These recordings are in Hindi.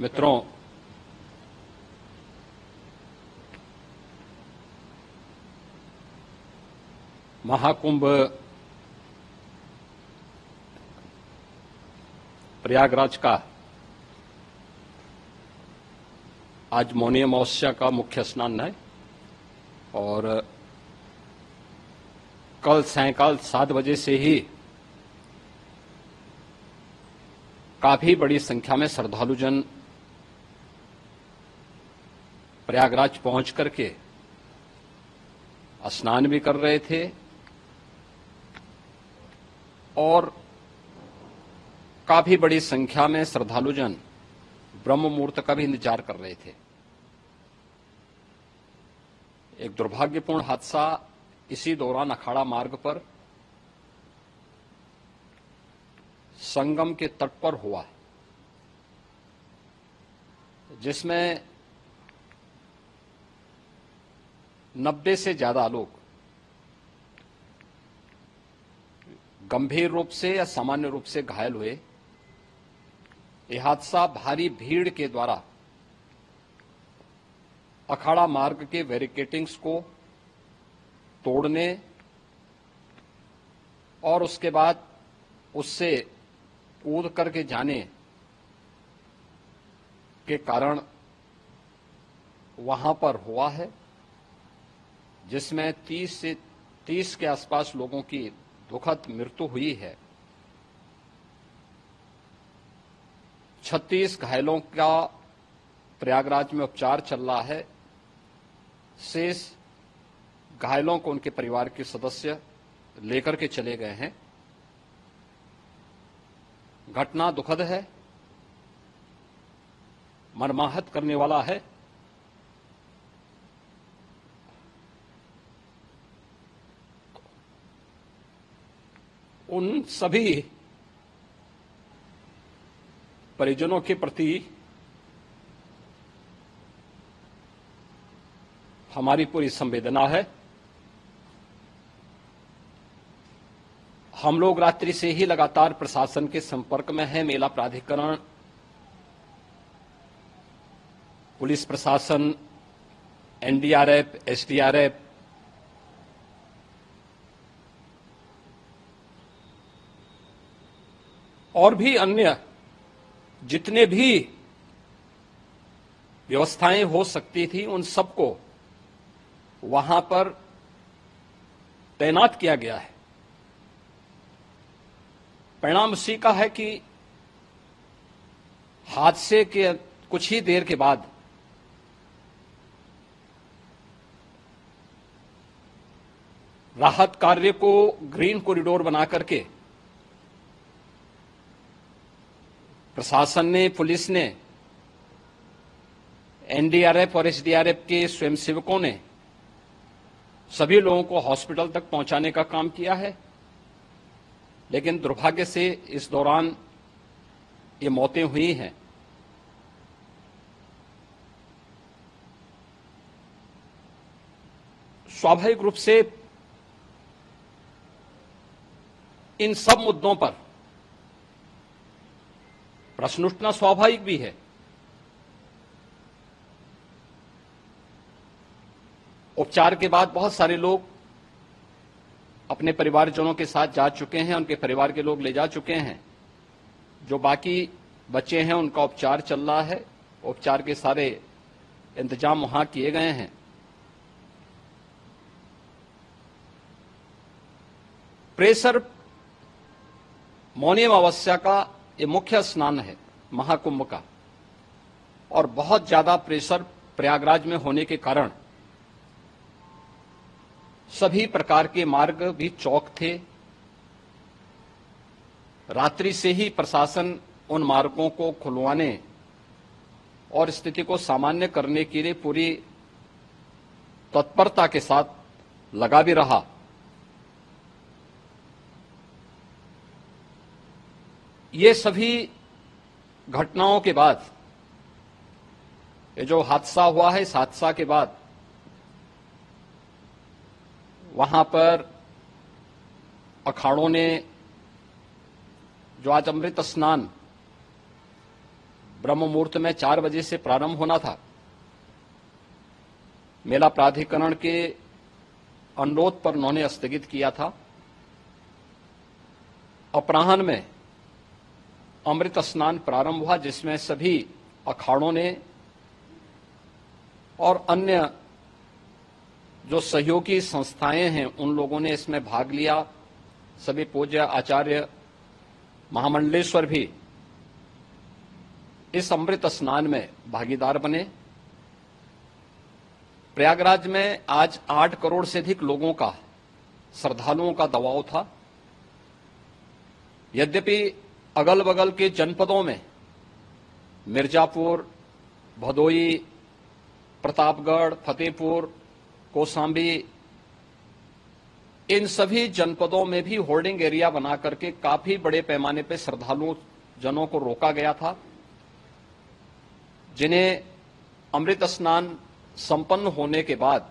मित्रों, महाकुंभ प्रयागराज का आज मौनी अमावस्या का मुख्य स्नान है और कल सायंकाल 7 बजे से ही काफी बड़ी संख्या में श्रद्धालुजन प्रयागराज पहुंच करके स्नान भी कर रहे थे और काफी बड़ी संख्या में श्रद्धालुजन ब्रह्म मुहूर्त का भी इंतजार कर रहे थे। एक दुर्भाग्यपूर्ण हादसा इसी दौरान अखाड़ा मार्ग पर संगम के तट पर हुआ, जिसमें 90 से ज्यादा लोग गंभीर रूप से या सामान्य रूप से घायल हुए। यह हादसा भारी भीड़ के द्वारा अखाड़ा मार्ग के बैरिकेडिंग्स को तोड़ने और उसके बाद उससे कूद करके जाने के कारण वहां पर हुआ है, जिसमें 30 के आसपास लोगों की दुखद मृत्यु हुई है। 36 घायलों का प्रयागराज में उपचार चल रहा है। शेष घायलों को उनके परिवार के सदस्य लेकर के चले गए हैं। घटना दुखद है, मर्माहत करने वाला है। उन सभी परिजनों के प्रति हमारी पूरी संवेदना है। हम लोग रात्रि से ही लगातार प्रशासन के संपर्क में हैं। मेला प्राधिकरण, पुलिस प्रशासन, एनडीआरएफ, एसडीआरएफ, और भी अन्य जितने भी व्यवस्थाएं हो सकती थी उन सबको वहां पर तैनात किया गया है। परिणाम उसी का है कि हादसे के कुछ ही देर के बाद राहत कार्य को ग्रीन कॉरिडोर बना करके प्रशासन ने, पुलिस ने, एनडीआरएफ और एसडीआरएफ के स्वयंसेवकों ने सभी लोगों को हॉस्पिटल तक पहुंचाने का काम किया है। लेकिन दुर्भाग्य से इस दौरान ये मौतें हुई हैं। स्वाभाविक रूप से इन सब मुद्दों पर प्रश्न उठना स्वाभाविक भी है। उपचार के बाद बहुत सारे लोग अपने परिवारजनों के साथ जा चुके हैं, उनके परिवार के लोग ले जा चुके हैं। जो बाकी बचे हैं उनका उपचार चल रहा है। उपचार के सारे इंतजाम वहां किए गए हैं। प्रेशर मौनी अमावस्या का ये मुख्य स्नान है महाकुंभ का, और बहुत ज्यादा प्रेशर प्रयागराज में होने के कारण सभी प्रकार के मार्ग भी चौक थे। रात्रि से ही प्रशासन उन मार्गों को खुलवाने और स्थिति को सामान्य करने के लिए पूरी तत्परता के साथ लगा भी रहा। ये सभी घटनाओं के बाद, ये जो हादसा हुआ है, इस हादसा के बाद वहां पर अखाड़ों ने जो आज अमृत स्नान ब्रह्म मुहूर्त में 4 बजे से प्रारंभ होना था। मेला प्राधिकरण के अनुरोध पर उन्होंने स्थगित किया था। अपराह्न में अमृत स्नान प्रारंभ हुआ, जिसमें सभी अखाड़ों ने और अन्य जो सहयोगी संस्थाएं हैं उन लोगों ने इसमें भाग लिया। सभी पूज्य आचार्य महामंडलेश्वर भी इस अमृत स्नान में भागीदार बने। प्रयागराज में आज 8 करोड़ से अधिक लोगों का, श्रद्धालुओं का दबाव था। यद्यपि अगल बगल के जनपदों में मिर्जापुर, भदोई, प्रतापगढ़, फतेहपुर, कौशाम्बी, इन सभी जनपदों में भी होल्डिंग एरिया बना करके काफी बड़े पैमाने पर श्रद्धालुओं जनों को रोका गया था, जिन्हें अमृत स्नान संपन्न होने के बाद,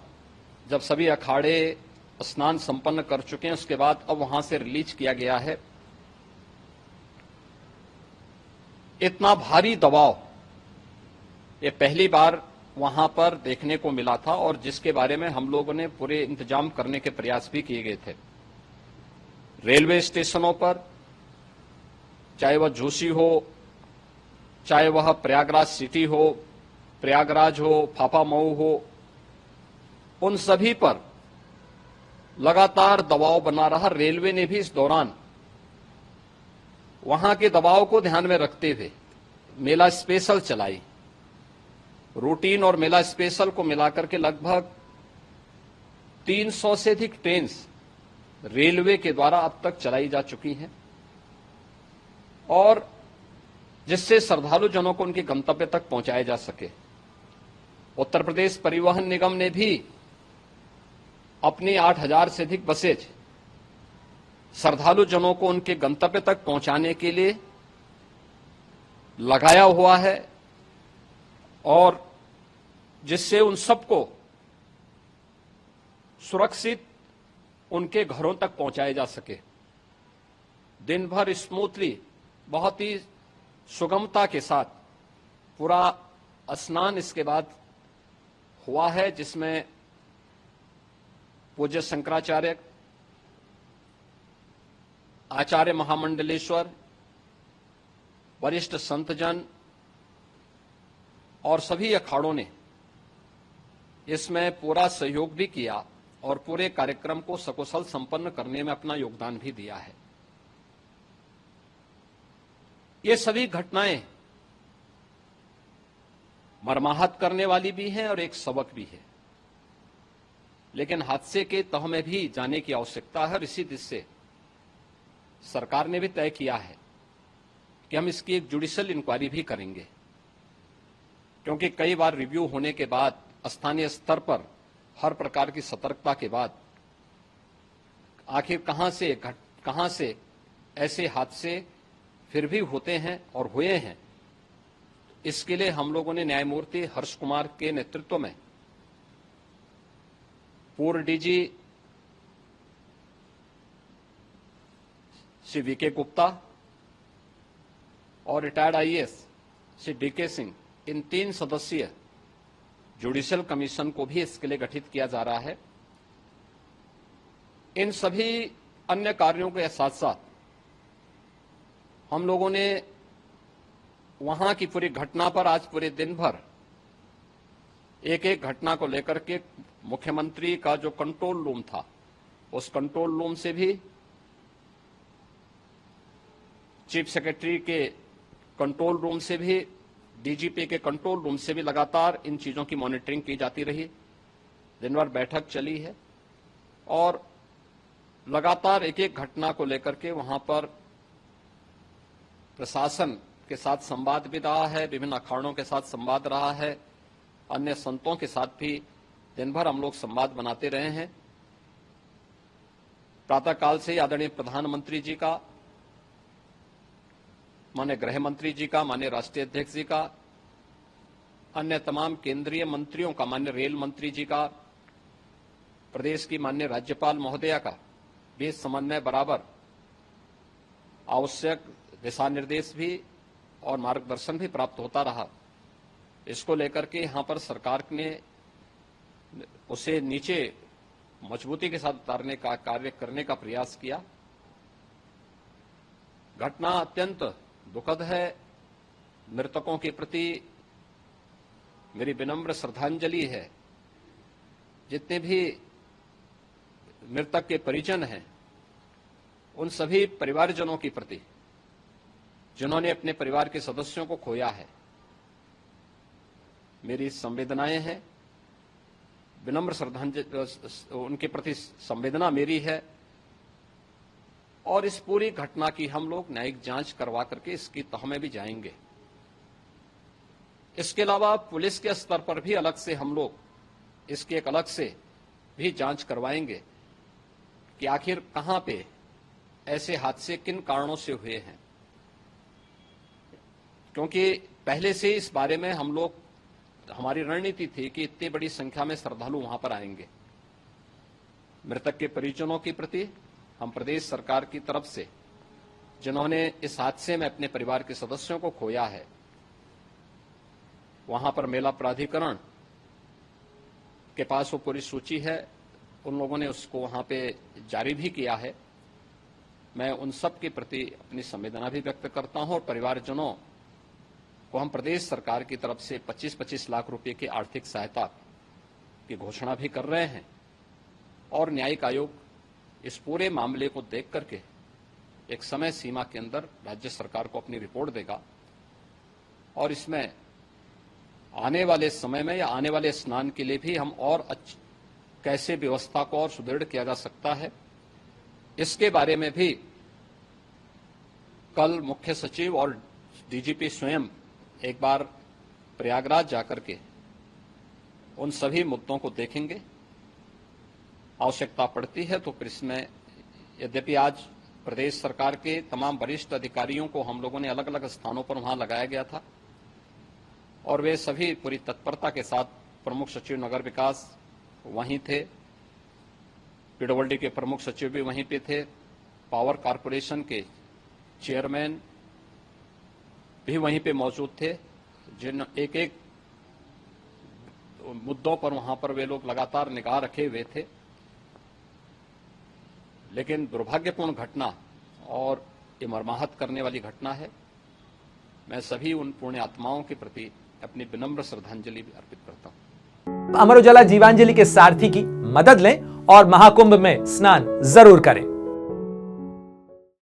जब सभी अखाड़े स्नान संपन्न कर चुके हैं, उसके बाद अब वहां से रिलीज किया गया है। इतना भारी दबाव ये पहली बार वहां पर देखने को मिला था, और जिसके बारे में हम लोगों ने पूरे इंतजाम करने के प्रयास भी किए गए थे। रेलवे स्टेशनों पर, चाहे वह झूसी हो, चाहे वह प्रयागराज सिटी हो, प्रयागराज हो, फाफामऊ हो, उन सभी पर लगातार दबाव बना रहा। रेलवे ने भी इस दौरान वहां के दबाव को ध्यान में रखते हुए मेला स्पेशल चलाई। रूटीन और मेला स्पेशल को मिलाकर के लगभग 300 से अधिक ट्रेन रेलवे के द्वारा अब तक चलाई जा चुकी हैं, और जिससे श्रद्धालु जनों को उनके गंतव्य तक पहुंचाया जा सके। उत्तर प्रदेश परिवहन निगम ने भी अपनी 8000 से अधिक बसेज श्रद्धालु जनों को उनके गंतव्य तक पहुंचाने के लिए लगाया हुआ है, और जिससे उन सबको सुरक्षित उनके घरों तक पहुंचाया जा सके। दिन भर स्मूथली, बहुत ही सुगमता के साथ पूरा स्नान इसके बाद हुआ है, जिसमें पूज्य शंकराचार्य, आचार्य महामंडलेश्वर, वरिष्ठ संतजन और सभी अखाड़ों ने इसमें पूरा सहयोग भी किया और पूरे कार्यक्रम को सकुशल संपन्न करने में अपना योगदान भी दिया है। ये सभी घटनाएं मर्माहत करने वाली भी हैं और एक सबक भी है, लेकिन हादसे के तह में भी जाने की आवश्यकता है, और इसी दिशा से सरकार ने भी तय किया है कि हम इसकी एक जुडिशियल इंक्वायरी भी करेंगे, क्योंकि कई बार रिव्यू होने के बाद स्थानीय स्तर पर हर प्रकार की सतर्कता के बाद आखिर कहां से ऐसे हादसे फिर भी होते हैं और हुए हैं। इसके लिए हम लोगों ने न्यायमूर्ति हर्ष कुमार के नेतृत्व में पूर्व डीजी श्री वीके गुप्ता और retired IAS Shri DK Singh, इन 3 सदस्यीय जुडिशियल कमीशन को भी इसके लिए गठित किया जा रहा है। इन सभी अन्य कार्यों के साथ साथ हम लोगों ने वहां की पूरी घटना पर आज पूरे दिन भर एक एक घटना को लेकर के मुख्यमंत्री का जो कंट्रोल रूम था, उस कंट्रोल रूम से भी, चीफ सेक्रेटरी के कंट्रोल रूम से भी, डीजीपी के कंट्रोल रूम से भी लगातार इन चीजों की मॉनिटरिंग की जाती रही। दिन भर बैठक चली है और लगातार एक एक घटना को लेकर के वहां पर प्रशासन के साथ संवाद भी रहा है, विभिन्न अखाड़ों के साथ संवाद रहा है, अन्य संतों के साथ भी दिन भर हम लोग संवाद बनाते रहे हैं। प्रातःकाल से आदरणीय प्रधानमंत्री जी का, माननीय गृह मंत्री जी का, माननीय राष्ट्रीय अध्यक्ष जी का, अन्य तमाम केंद्रीय मंत्रियों का, माननीय रेल मंत्री जी का, प्रदेश की माननीय राज्यपाल महोदया का भी समन्वय बराबर, आवश्यक दिशा निर्देश भी और मार्गदर्शन भी प्राप्त होता रहा। इसको लेकर के यहां पर सरकार ने उसे नीचे मजबूती के साथ उतारने का कार्य करने का प्रयास किया। घटना अत्यंत दुखद है। मृतकों के प्रति मेरी विनम्र श्रद्धांजलि है। जितने भी मृतक के परिजन हैं, उन सभी परिवारजनों के प्रति जिन्होंने अपने परिवार के सदस्यों को खोया है, मेरी संवेदनाएं हैं। विनम्र श्रद्धांजलि उनके प्रति संवेदना मेरी है। और इस पूरी घटना की हम लोग न्यायिक जांच करवा करके इसकी तह में भी जाएंगे। इसके अलावा पुलिस के स्तर पर भी अलग से हम लोग इसकी एक अलग से भी जांच करवाएंगे कि आखिर कहां पे ऐसे हादसे किन कारणों से हुए हैं, क्योंकि पहले से इस बारे में हम लोग, हमारी रणनीति थी कि इतनी बड़ी संख्या में श्रद्धालु वहां पर आएंगे। मृतक के परिजनों के प्रति हम प्रदेश सरकार की तरफ से, जिन्होंने इस हादसे में अपने परिवार के सदस्यों को खोया है, वहां पर मेला प्राधिकरण के पास वो पूरी सूची है, उन लोगों ने उसको वहां पे जारी भी किया है। मैं उन सब के प्रति अपनी संवेदना भी व्यक्त करता हूं और परिवारजनों को हम प्रदेश सरकार की तरफ से 25-25 लाख रुपए की आर्थिक सहायता की घोषणा भी कर रहे हैं। और न्यायिक आयोग इस पूरे मामले को देख करके एक समय सीमा के अंदर राज्य सरकार को अपनी रिपोर्ट देगा और इसमें आने वाले समय में या आने वाले स्नान के लिए भी हम और कैसे व्यवस्था को और सुदृढ़ किया जा सकता है, इसके बारे में भी कल मुख्य सचिव और डीजीपी स्वयं एक बार प्रयागराज जाकर के उन सभी मुद्दों को देखेंगे। आवश्यकता पड़ती है तो फिर इसमें, यद्यपि आज प्रदेश सरकार के तमाम वरिष्ठ अधिकारियों को हम लोगों ने अलग अलग स्थानों पर वहां लगाया गया था और वे सभी पूरी तत्परता के साथ, प्रमुख सचिव नगर विकास वहीं थे, पीडब्ल्यूडी के प्रमुख सचिव भी वहीं पे थे, पावर कारपोरेशन के चेयरमैन भी वहीं पे मौजूद थे, जिन एक एक मुद्दों पर वहां पर वे लोग लगातार निगाह रखे हुए थे। लेकिन दुर्भाग्यपूर्ण घटना और ये मर्माहत करने वाली घटना है। मैं सभी उन पुण्य आत्माओं के प्रति अपनी विनम्र श्रद्धांजलि भी अर्पित करता हूं। अमर उजाला जीवांजलि के सारथी की मदद लें और महाकुंभ में स्नान जरूर करें।